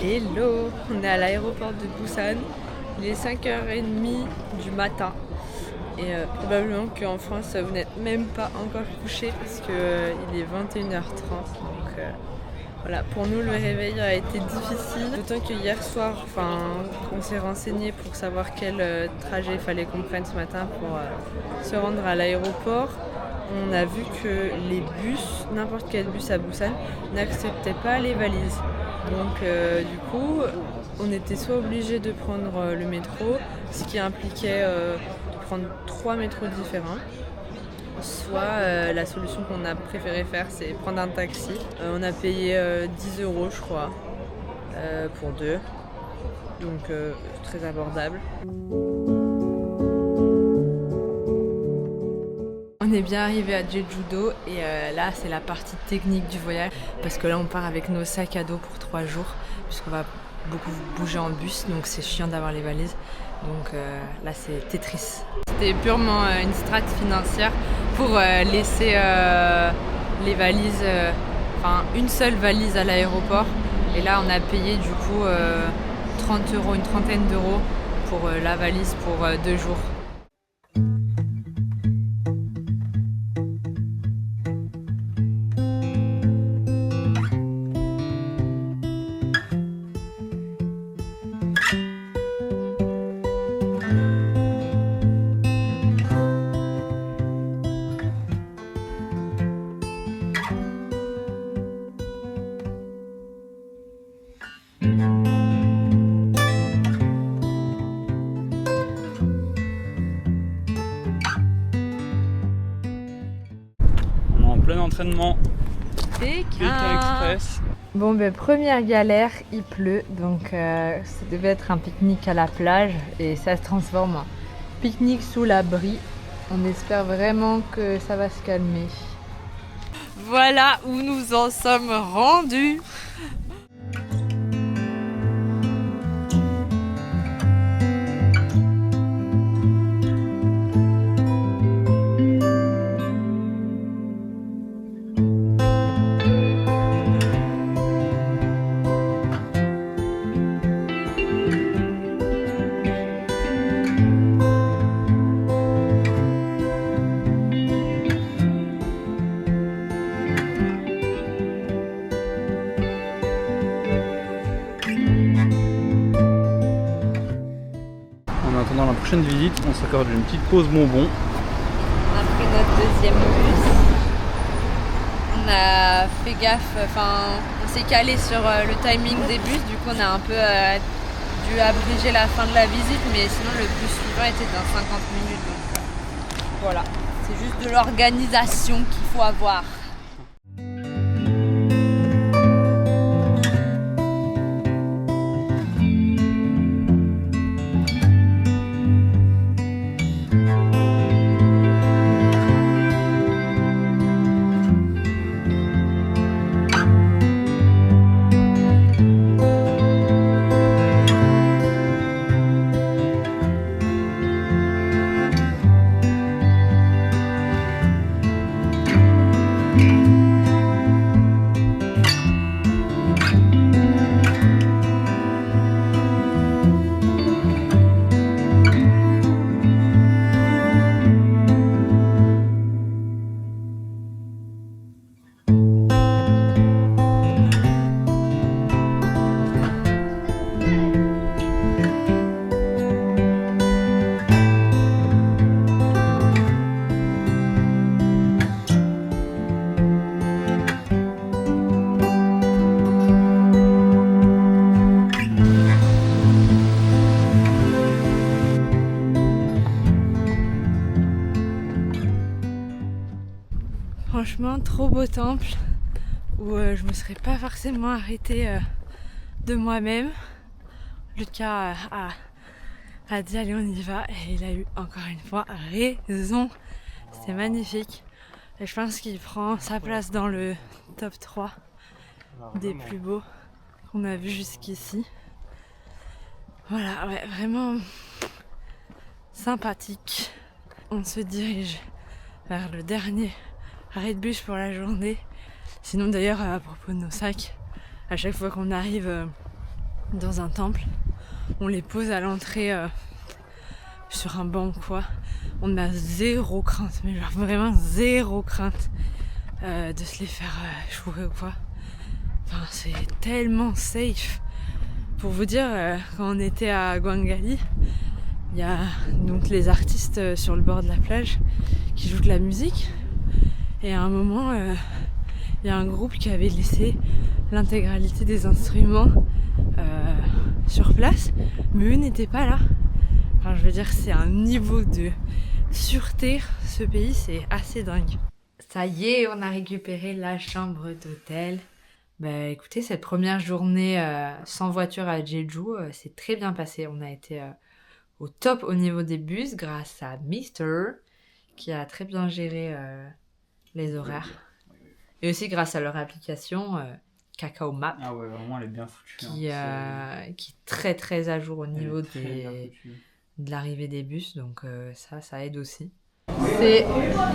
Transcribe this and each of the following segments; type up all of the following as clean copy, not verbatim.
Hello, on est à l'aéroport de Busan, il est 5h30 du matin et probablement qu'en France vous n'êtes même pas encore couché parce qu'il est 21h30 donc voilà, pour nous le réveil a été difficile, d'autant que hier soir on s'est renseigné pour savoir quel trajet il fallait qu'on prenne ce matin pour se rendre à l'aéroport. On a vu que les bus, n'importe quel bus à Busan, n'acceptait pas les valises. Donc du coup, on était soit obligé de prendre le métro, ce qui impliquait de prendre 3 métros différents, soit la solution qu'on a préféré faire, c'est prendre un taxi. On a payé 10 € je crois, pour deux, donc très abordable. On est bien arrivé à Jeju-do et là c'est la partie technique du voyage parce que là on part avec nos sacs à dos pour 3 jours puisqu'on va beaucoup bouger en bus donc c'est chiant d'avoir les valises, donc là c'est Tetris. C'était purement une strate financière pour laisser les valises, une seule valise à l'aéroport, et là on a payé du coup 30 €, une trentaine d'euros pour la valise pour 2 jours. Plein entraînement Pékin Express. Bon première galère, il pleut, donc ça devait être un pique-nique à la plage et ça se transforme en pique-nique sous l'abri. On espère vraiment que ça va se calmer. Voilà où nous en sommes rendus. En attendant la prochaine visite, on s'accorde une petite pause bonbon. On a pris notre deuxième bus. On a fait gaffe, on s'est calé sur le timing des bus, du coup on a un peu dû abréger la fin de la visite, mais sinon le bus suivant était dans 50 minutes. Donc voilà, c'est juste de l'organisation qu'il faut avoir. Franchement, trop beau temple où je me serais pas forcément arrêtée de moi-même. Lucas a dit allez on y va et il a eu encore une fois raison. C'était magnifique et je pense qu'il prend sa place dans le top 3 des plus beaux qu'on a vu jusqu'ici. Voilà, ouais, vraiment sympathique. On se dirige vers le dernier arrêt de bus pour la journée. Sinon d'ailleurs à propos de nos sacs, à chaque fois qu'on arrive dans un temple. On les pose à l'entrée sur un banc quoi. On a zéro crainte, mais genre vraiment zéro crainte de se les faire chourer ou quoi. Enfin, c'est tellement safe. Pour vous dire, quand on était à Gwangali, il y a donc les artistes sur le bord de la plage qui jouent de la musique. Et à un moment, il y a un groupe qui avait laissé l'intégralité des instruments sur place, mais eux n'étaient pas là. Enfin, je veux dire, c'est un niveau de sûreté, ce pays, c'est assez dingue. Ça y est, on a récupéré la chambre d'hôtel. Bah écoutez, cette première journée sans voiture à Jeju, s'est très bien passée. On a été au top au niveau des bus grâce à Mister, qui a très bien géré les horaires. Et aussi grâce à leur application Kakao Map. Ah ouais, vraiment, elle est bien foutue. Qui est très très à jour au niveau de l'arrivée des bus, donc ça aide aussi. C'est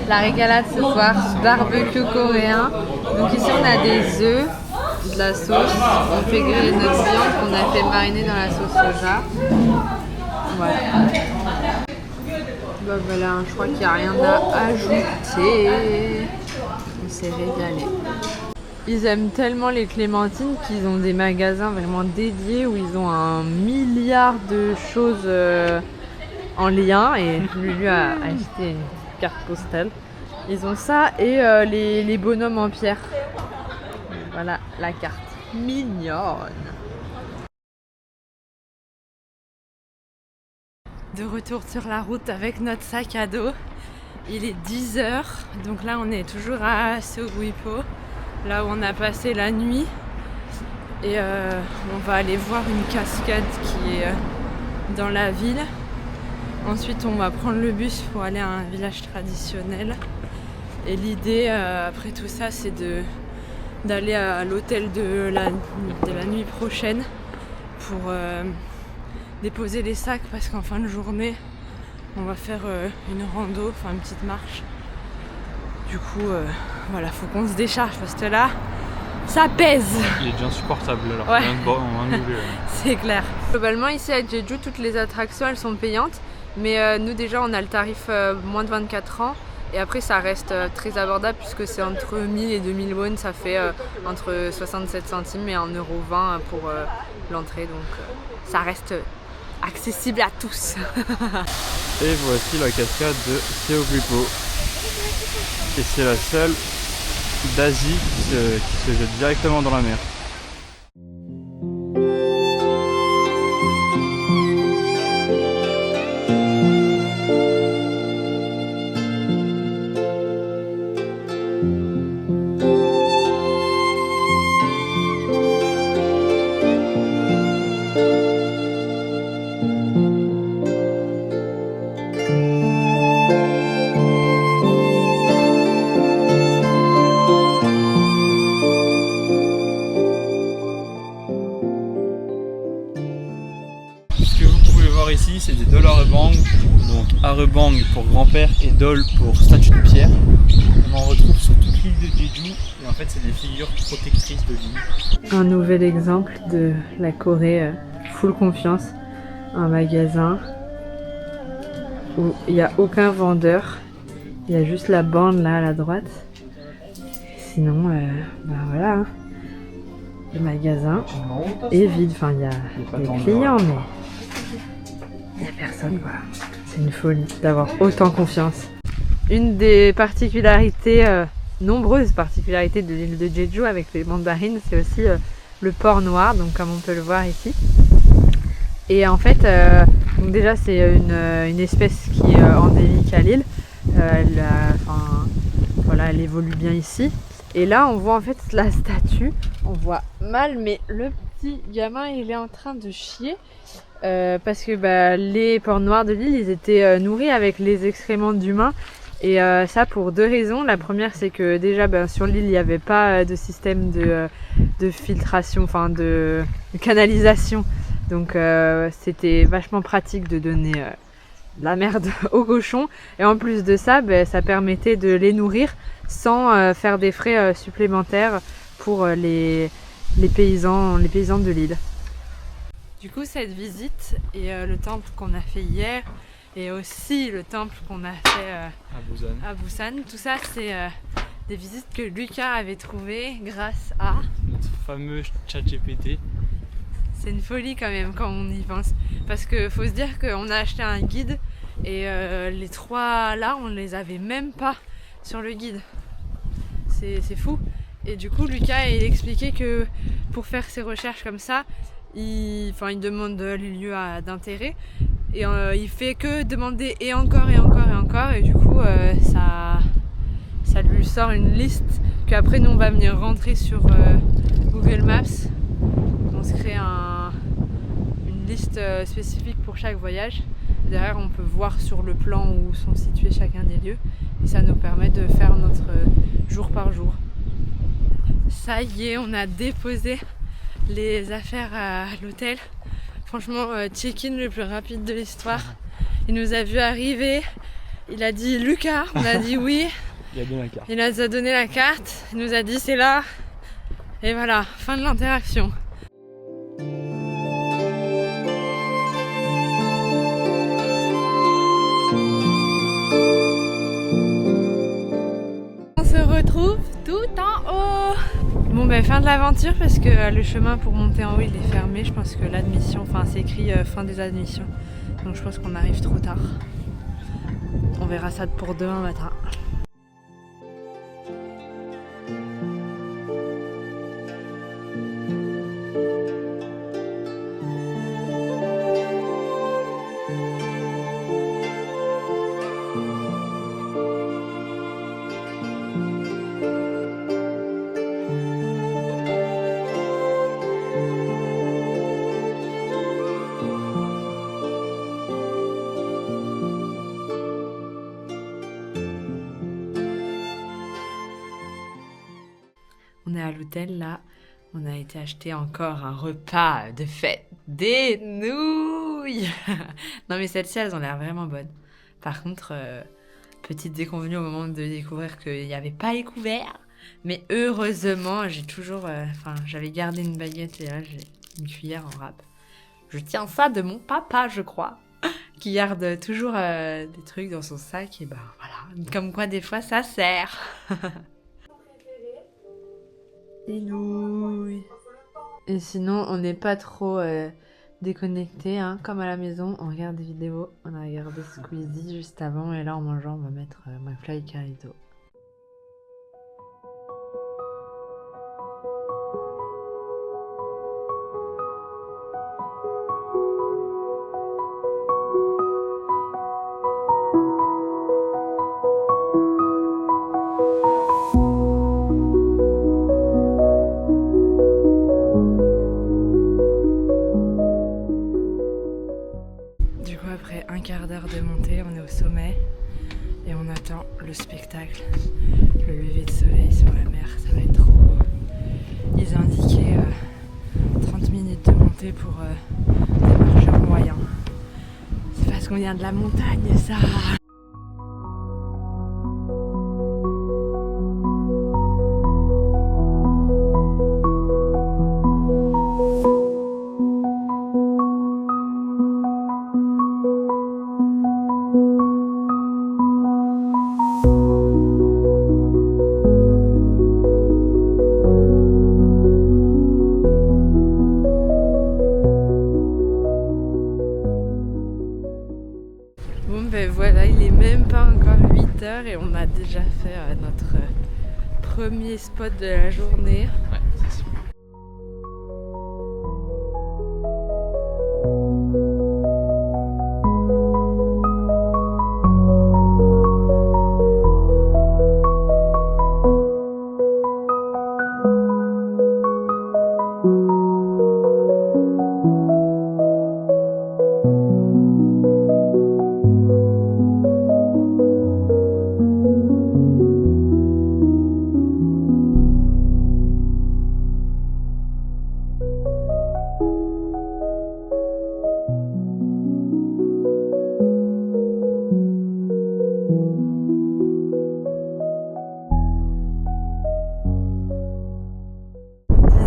la régalade ce soir, barbecue coréen. Donc ici on a des œufs, de la sauce, on fait griller notre viande qu'on a fait mariner dans la sauce soja. Voilà. Bah voilà, je crois qu'il n'y a rien à ajouter. On s'est régalé. Ils aiment tellement les clémentines qu'ils ont des magasins vraiment dédiés où ils ont 1 milliard de choses en lien, et Lulu a acheté une carte postale. Ils ont ça et les bonhommes en pierre. Voilà la carte. Mignonne. De retour sur la route avec notre sac à dos. Il est 10h, donc là on est toujours à Seogwipo, là où on a passé la nuit. Et on va aller voir une cascade qui est dans la ville. Ensuite on va prendre le bus pour aller à un village traditionnel. Et l'idée après tout ça, c'est d'aller à l'hôtel de la nuit prochaine pour déposer les sacs, parce qu'en fin de journée on va faire une rando, enfin une petite marche. Du coup voilà, faut qu'on se décharge parce que là ça pèse. Il est déjà insupportable alors. Ouais. C'est clair. Globalement ici à Jeju, toutes les attractions elles sont payantes, mais nous déjà on a le tarif moins de 24 ans. Et après ça reste très abordable puisque c'est entre 1000 et 2000 won, ça fait entre 67 centimes et 1,20 € pour l'entrée, donc ça reste accessible à tous. Et voici la cascade de Seogwipo. Et c'est la seule d'Asie qui se jette directement dans la mer. Ici c'est des doll Arebang, donc Arebang pour grand-père et doll pour statue de pierre. On en retrouve sur toute l'île de Jeju et en fait c'est des figures protectrices de l'île. Un nouvel exemple de la Corée full confiance, un magasin où il n'y a aucun vendeur, il y a juste la bande là à la droite. Sinon ben voilà, hein. Le magasin est vide, enfin il y a des clients mais il n'y a personne quoi. C'est une folie d'avoir autant confiance. Une des particularités, nombreuses particularités de l'île de Jeju avec les mandarines, c'est aussi le porc noir, donc comme on peut le voir ici. Et en fait, donc déjà c'est une espèce qui est endémique à l'île. Elle évolue bien ici. Et là on voit en fait la statue, on voit mal, mais le petit gamin il est en train de chier. Parce que les porcs noirs de l'île ils étaient nourris avec les excréments d'humains, et ça pour deux raisons. La première c'est que déjà sur l'île il n'y avait pas de système de filtration, enfin de canalisation, donc c'était vachement pratique de donner de la merde aux cochons, et en plus de ça ça permettait de les nourrir sans faire des frais supplémentaires pour les paysans de l'île. Du coup, cette visite et le temple qu'on a fait hier et aussi le temple qu'on a fait à Busan, tout ça, c'est des visites que Lucas avait trouvées grâce à notre fameux ChatGPT. C'est une folie quand même quand on y pense. Parce qu'il faut se dire qu'on a acheté un guide et les 3 là, on les avait même pas sur le guide. C'est fou. Et du coup, Lucas, il expliquait que pour faire ses recherches comme ça, il demande les lieux d'intérêt. Et il fait que demander et encore et encore et encore. Et du coup, ça lui sort une liste qu'après nous, on va venir rentrer sur Google Maps. On se crée une liste spécifique pour chaque voyage. Derrière, on peut voir sur le plan où sont situés chacun des lieux. Et ça nous permet de faire notre jour par jour. Ça y est, on a déposé les affaires à l'hôtel. Franchement, check-in le plus rapide de l'histoire. Il nous a vu arriver. Il a dit Lucas, on a dit oui. Il a donné la carte. Il nous a donné la carte. Il nous a dit c'est là. Et voilà, fin de l'interaction. On se retrouve tout en haut. Bon ben fin de l'aventure parce que le chemin pour monter en haut il est fermé. Je pense que l'admission, c'est écrit fin des admissions. Donc je pense qu'on arrive trop tard. On verra ça pour demain matin. On est à l'hôtel là, on a été acheter encore un repas de fête, des nouilles. Non mais celles-ci elles ont l'air vraiment bonnes. Par contre, petite déconvenue au moment de découvrir qu'il n'y avait pas les couverts. Mais heureusement, j'avais gardé une baguette et là j'ai une cuillère en râpe. Je tiens ça de mon papa je crois, qui garde toujours des trucs dans son sac et voilà. Comme quoi des fois ça sert. Des nouilles. Et sinon, on n'est pas trop déconnecté, comme à la maison. On regarde des vidéos. On a regardé Squeezie juste avant. Et là, en mangeant, on va mettre McFly et Carlito. Après un quart d'heure de montée, on est au sommet et on attend le spectacle, le lever de soleil sur la mer, ça va être trop beau. Ils ont indiqué 30 minutes de montée pour des marcheurs moyens. C'est parce qu'on vient de la montagne ça. Bon ben voilà, il est même pas encore 8h et on a déjà fait notre premier spot de la journée. Ouais, c'est super.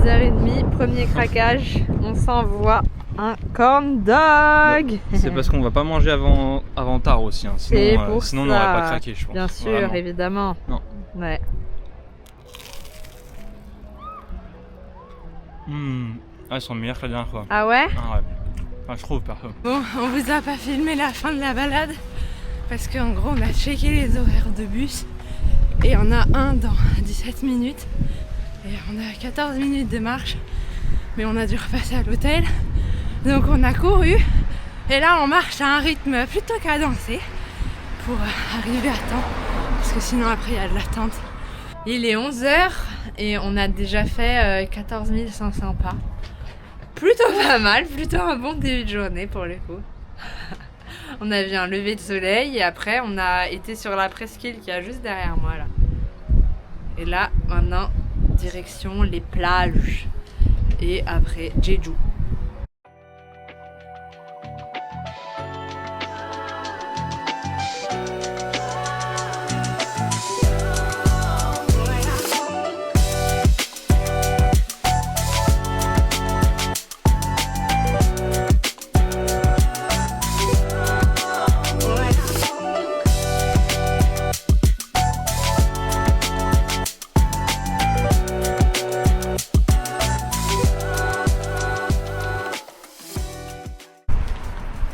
6h30, premier craquage, on s'envoie un corn dog. C'est parce qu'on va pas manger avant tard aussi, hein. Sinon on n'aurait pas craqué, je pense. Bien sûr, vraiment. évidemment. Non. Ouais. Elles sont meilleures que la dernière fois. Ah ouais? Ah ouais. Enfin, je trouve perso. Bon, on vous a pas filmé la fin de la balade parce qu'en gros on a checké les horaires de bus et on a un dans 17 minutes et on a 14 minutes de marche, mais on a dû repasser à l'hôtel, donc on a couru et là on marche à un rythme plutôt cadencé pour arriver à temps parce que sinon après il y a de l'attente. Il est 11h et on a déjà fait 14 500 pas. Plutôt pas mal, plutôt un bon début de journée pour le coup. On a vu un lever de soleil et après on a été sur la presqu'île qui est juste derrière moi là. Et là maintenant direction les plages et après Jeju.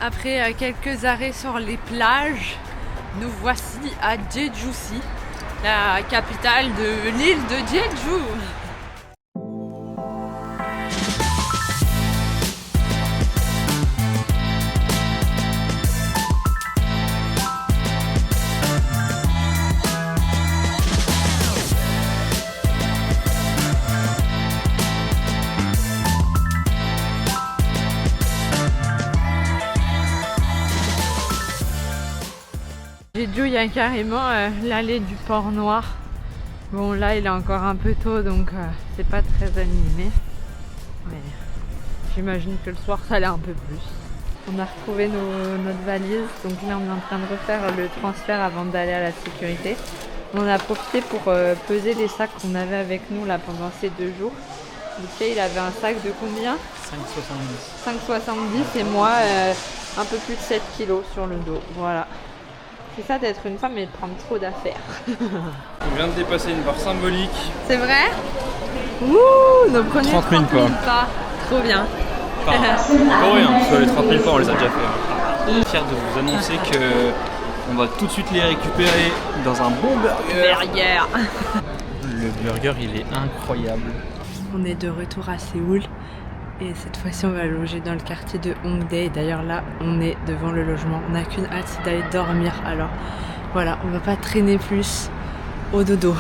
Après quelques arrêts sur les plages, nous voici à Jeju-si, la capitale de l'île de Jeju. Jeju, il y a carrément l'allée du port noir. Bon là il est encore un peu tôt donc c'est pas très animé. Mais j'imagine que le soir ça l'est un peu plus. On a retrouvé notre valise, donc là on est en train de refaire le transfert avant d'aller à la sécurité. On a profité pour peser les sacs qu'on avait avec nous là pendant ces 2 jours. Lucas il avait un sac de combien? 5,70. 5,70 et moi un peu plus de 7 kilos sur le dos, voilà. C'est ça d'être une femme et de prendre trop d'affaires. On vient de dépasser une barre symbolique. C'est vrai? Ouh, nos premiers 30 000 pas. Trop bien. Enfin, pas rien, parce que les 30 000 pas on les a déjà fait. Fier de vous annoncer que on va tout de suite les récupérer dans un bon burger. Le burger il est incroyable. On est de retour à Séoul. Et cette fois-ci, on va loger dans le quartier de Hongdae. Et d'ailleurs, là, on est devant le logement. On n'a qu'une hâte, c'est d'aller dormir. Alors, voilà, on va pas traîner plus au dodo.